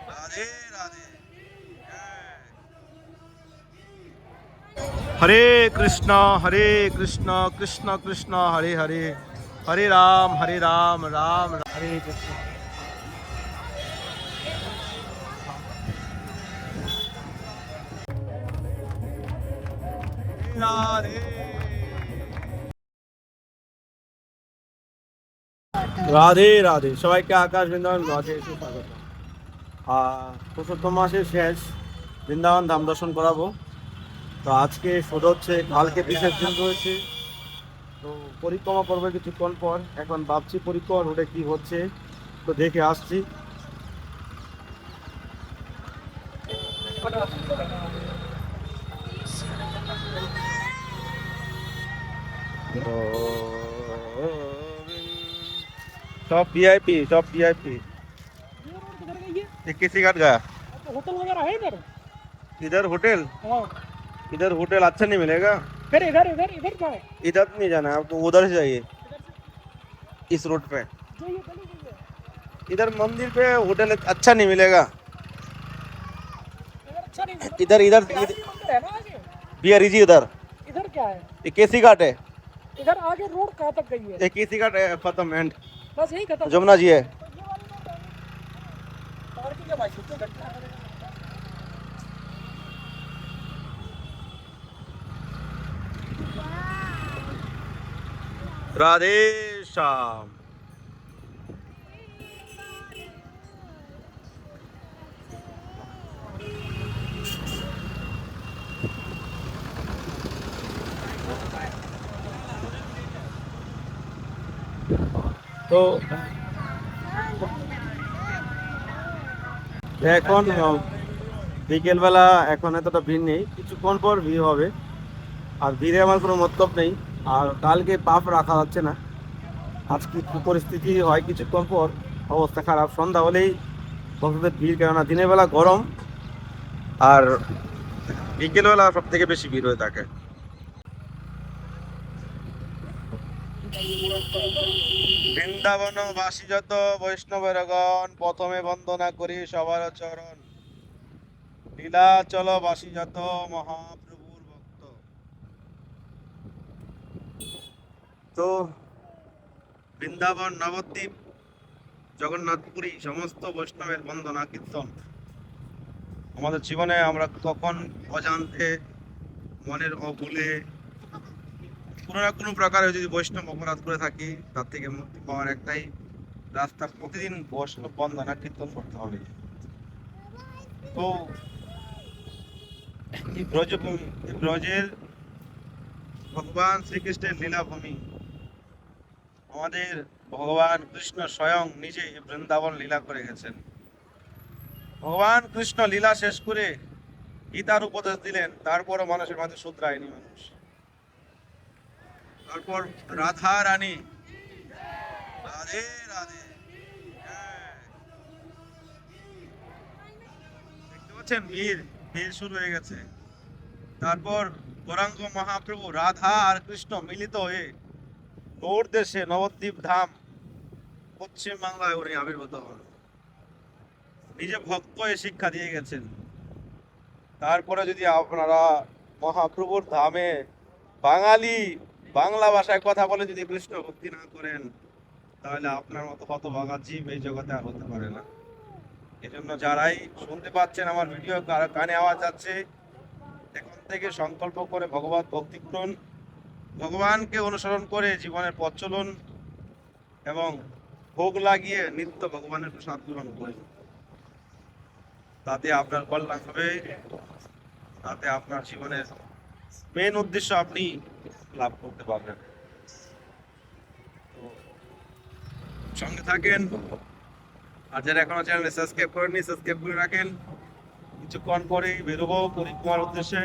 राधे राधे। हरे कृष्णा कृष्ण कृष्ण हरे हरे, हरे राम राम राम हरे कृष्ण। राधे রাধে রাধে, সবাইকে আকাশ বৃন্দাবন ব্লগে এসে স্বাগত। পুরুষোত্তম মাসের শেষ বৃন্দাবন ধাম দর্শন করাবো। তো আজকে শুরু হচ্ছে, কালকে বিশেষ দিন রয়েছে। তো পরিক্রমা করবে কিছুক্ষণ পর। এখন ভাবছি পরিক্রমা রোডে কি হচ্ছে, তো দেখে আসছি। सब वीआईपी, सब वीआईपी। ये किसी घाट गया? होटल वगैरह है इधर? इधर होटल? हाँ। इधर होटल अच्छा नहीं मिलेगा। फिर इधर इधर इधर क्या है? इधर नहीं जाना है आपको, उधर से जाइए, इस रोड पे। जाइए चलो जाइए। इधर मंदिर पे होटल अच्छा नहीं मिलेगा। इधर अच्छा नहीं मतलब इधर इधर मंदिर है ना आगे। बिहारी जी उधर। इधर क्या है? ये केसी घाट है। इधर आगे रोड कहाँ तक गई है? ये केसी घाट है, खत्म एंड। बस यही खत्म। जमुना जी है। पार्किंग है भाई, कितने घंटे लगे? राधे श्याम। তো এখন বিকেলবেলা, এখন এতটা ভিড় নেই, কিছুক্ষণ পর ভিড় হবে। আর ভিড়ে আমার কোনো মতলব নেই। আর কালকে পাপ রাখা যাচ্ছে না। আজকে কি পরিস্থিতি হয়, কিছুক্ষণ পর অবস্থা খারাপ, সন্ধ্যা হলেই ভক্তদের ভিড়, কেননা দিনের বেলা গরম আর বিকেলবেলা সব থেকে বেশি ভিড় হয়ে থাকে। বৃন্দাবনবাসী যত বৈষ্ণবেরগণ, প্রথমে বন্দনা করি সবার চরণ। লীলাচল বাসী যত মহাপ্রভুর ভক্ত। তো বৃন্দাবন, নবদ্বীপ, জগন্নাথপুরী সমস্ত বৈষ্ণবের বন্দনা কীর্তন। আমাদের জীবনে আমরা কখন অজান্তে, মনের অভুলে কোনো না কোনো প্রকারে যদি বৈষ্ণব অপরাধ করে থাকি, তার থেকে মুক্তি পাওয়ার একটাই রাস্তা, প্রতিদিন বৈষ্ণব বন্দনা কীর্তন করতে হবে। তো এই ব্রজভূমি, এই ব্রজের ভগবান শ্রীকৃষ্ণের লীলাভূমি। আমাদের ভগবান কৃষ্ণ স্বয়ং নিজে বৃন্দাবন লীলা করে গেছেন। ভগবান কৃষ্ণ লীলা শেষ করে গীতার উপদেশ দিলেন, তারপরও মানুষের মাঝে শুধরায়নি মানুষ। তারপর রাধা রানী, রাধে রাধে, দেখতে পাচ্ছেন ভিড়, ভিড় শুরু হয়ে গেছে। তারপর গৌরাঙ্গ মহাপ্রভু রাধা আর কৃষ্ণ মিলিত হয়ে গৌড় দেশে নবদ্বীপ ধাম পশ্চিম বাংলায় উনি আবির্ভূত হন। নিজে ভক্ত হয়ে শিক্ষা দিয়ে গেছেন। তারপরে যদি আপনারা মহাপ্রভুর ধামে বাঙালি বাংলা ভাষায় কথা বলে যদি কৃষ্ণ ভক্তি না করেন, তাহলে আপনার মতো হতভাগা জীব এই জগতে আর হতে পারে না। এজন্য যারাই শুনতে পাচ্ছেন আমার ভিডিও, কানে আওয়াজ যাচ্ছে, এখন থেকে সংকল্প করে ভগবত ভক্তি করুন, ভগবানকে অনুসরণ করে জীবনের পথ চলুন এবং ভোগ লাগিয়ে নিত্য ভগবানের প্রসাদ গ্রহণ করুন। তাতে আপনার কল্যাণ হবে, তাতে আপনার জীবনের মেন উদ্দেশ্য আপনি লাভ করতে পারবেন। তো সঙ্গে থাকেন, আর যারা এখনো চ্যানেলে সাবস্ক্রাইব করেননি, সাবস্ক্রাইব করে রাখেন। কিছুক্ষণ পরেই বেরোবো পরিক্রমার উদ্দেশ্যে।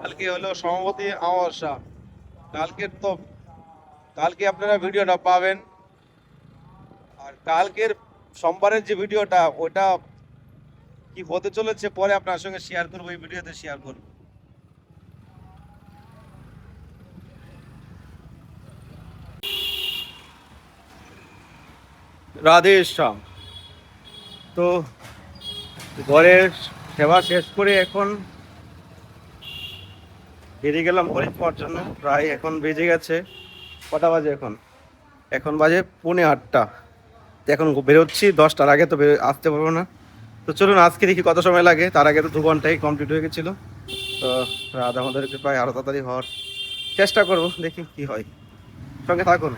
কালকে হলো সমাপতি অমাবস্যা। কালকে আপনারা ভিডিওটা পাবেন। আর কালকের সোমবারের যে ভিডিওটা, ওটা কি হতে চলেছে পরে আপনার সঙ্গে শেয়ার করবো, এই ভিডিওতে শেয়ার করবো। রাধে শ্যাম। তো ঘরের সেবা শেষ করে এখন বেরিয়ে গেলাম পরীক্ষার জন্য। প্রায় এখন বেজে গেছে, কটা বাজে এখন? এখন বাজে 7:45। তো এখন বেরোচ্ছি, 10টার আগে তো আসতে পারবো না। তো চলুন আজকে দেখি কত সময় লাগে। তার আগে তো 2 ঘন্টাই কমপ্লিট হয়ে গেছিলো। তো রাত আমাদের প্রায় আরও তাড়াতাড়ি হওয়ার চেষ্টা করব, দেখি কি হয়। সঙ্গে থাকুন।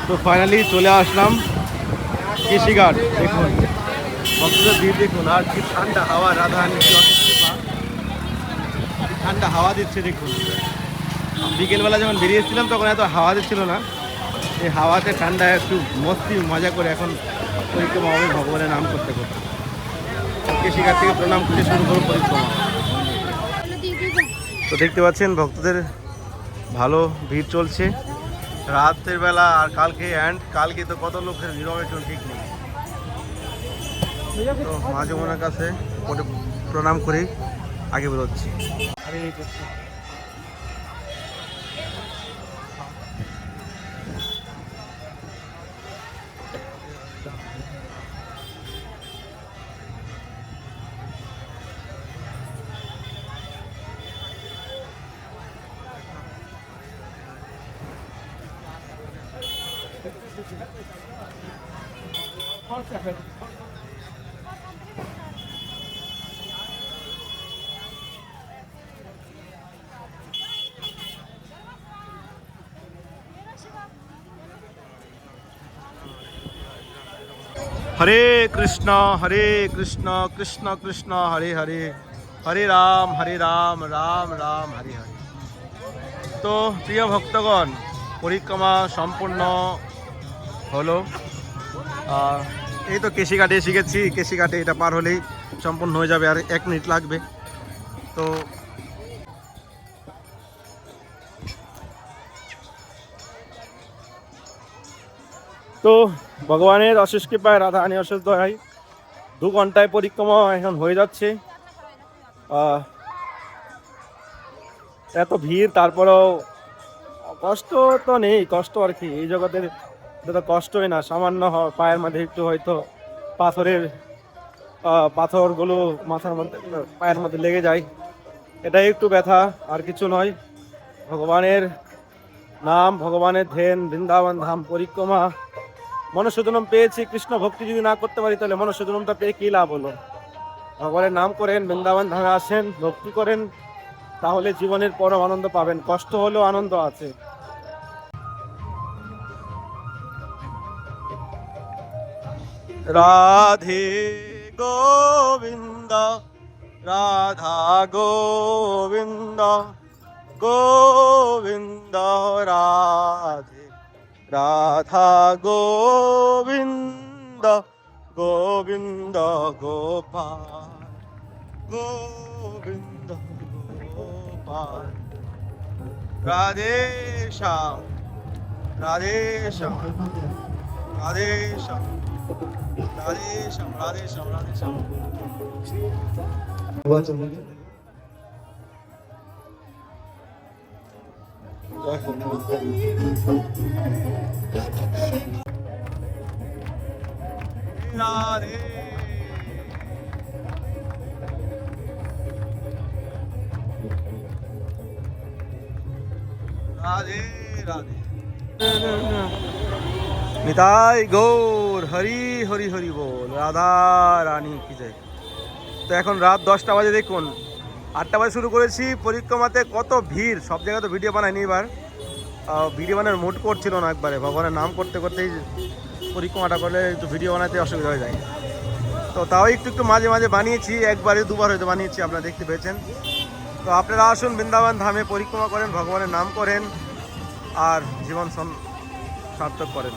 তো ফাইনালি চলে আসলাম কৃষিঘাট। দেখুন ভক্তদের ভিড় দেখুন, আর কি ঠান্ডা হাওয়া। রাধারানী ঠান্ডা হাওয়া দিচ্ছে দেখুন। বিকেলবেলা যখন বেরিয়েছিলাম তখন এত হাওয়া দিচ্ছিল না, এই হাওয়াতে ঠান্ডায় একটু মস্তি মজা করে এখন পরিক্রমা হবে ভগবানের নাম করতে করতে। কৃষিঘাট থেকে প্রণাম করতে শুরু করবো পরিক্রমা। তো দেখতে পাচ্ছেন ভক্তদের ভালো ভিড় চলছে রাতের বেলা। আর কালকে তো কত লোকের ভিড় হবে ঠিক নেই। তো মাঝে মনের কাছে প্রণাম করেই আগে বেরোচ্ছি। হরে কৃষ্ণ কৃষ্ণ কৃষ্ণ হরে হরে, হরে রাম রাম রাম হরে হরে। তো প্রিয় ভক্তগণ, পরিক্রমা সম্পূর্ণ হলো। এই তো কেশিঘাটে এসে গেছি। কেশিঘাটে এটা পার হলেই সম্পূর্ণ হয়ে যাবে, আর 1 মিনিট লাগবে। তো ভগবানের অশেষ কৃপায়, রাধারানী অশেষ দয়ায় 2 ঘন্টায় পরিক্রমা এখন হয়ে যাচ্ছে। এত ভিড়, তারপরেও কষ্ট তো নেই। কষ্ট আর কি, এই জগতের তো কষ্টই না। সামান্য পায়ের মধ্যে একটু হয়তো পাথরগুলো মাথার মধ্যে পায়ের মধ্যে লেগে যায়, এটাই একটু ব্যথা, আর কিছু নয়। ভগবানের নাম, ভগবানের ধ্যান, বৃন্দাবন ধাম পরিক্রমা, মনুষ্যজন্ম পেয়েছি। কৃষ্ণ ভক্তি যদি না করতে পারি তাহলে মনুষ্যজন্মটা পেয়ে কী লাভ হলো? ভগবানের নাম করেন, বৃন্দাবন ধামে আসেন, ভক্তি করেন, তাহলে জীবনের পরম আনন্দ পাবেন। কষ্ট হলেও আনন্দ আছে। রাধে গোবিন্দ, রাধা গোবিন্দ, গোবিন্দ রাধে, রাধা গোবিন্দ, গোবিন্দ গোপাল, গোবিন্দ গোপাল। রাধে শ্যাম, রাধে শ্যাম, রাধে শ্যাম, রাধে শ্যাম, রাধে শ্যাম, রাধে শ্যাম। রাধে রাধে রাধে। নিতাই গৌর হরি হরি হরি বল, রাধা রানী কি জয়। তো এখন রাত 10টা বাজে। দেখুন 8টা বাজে শুরু করেছি। পরিক্রমাতে কত ভিড়, সব জায়গায় তো ভিডিও বানাইনি। এবার ভিডিও বানানোর মুড করছিল না একবারে। ভগবানের নাম করতে করতেই পরিক্রমাটা করলে একটু ভিডিও বানাতে অসুবিধা হয়ে যায়। তো তাও একটু মাঝে মাঝে বানিয়েছি, 1 2 হয়তো বানিয়েছি, আপনারা দেখতে পেয়েছেন। তো আপনারা আসুন, বৃন্দাবন ধামে পরিক্রমা করেন, ভগবানের নাম করেন, আর জীবন সার্থক করেন।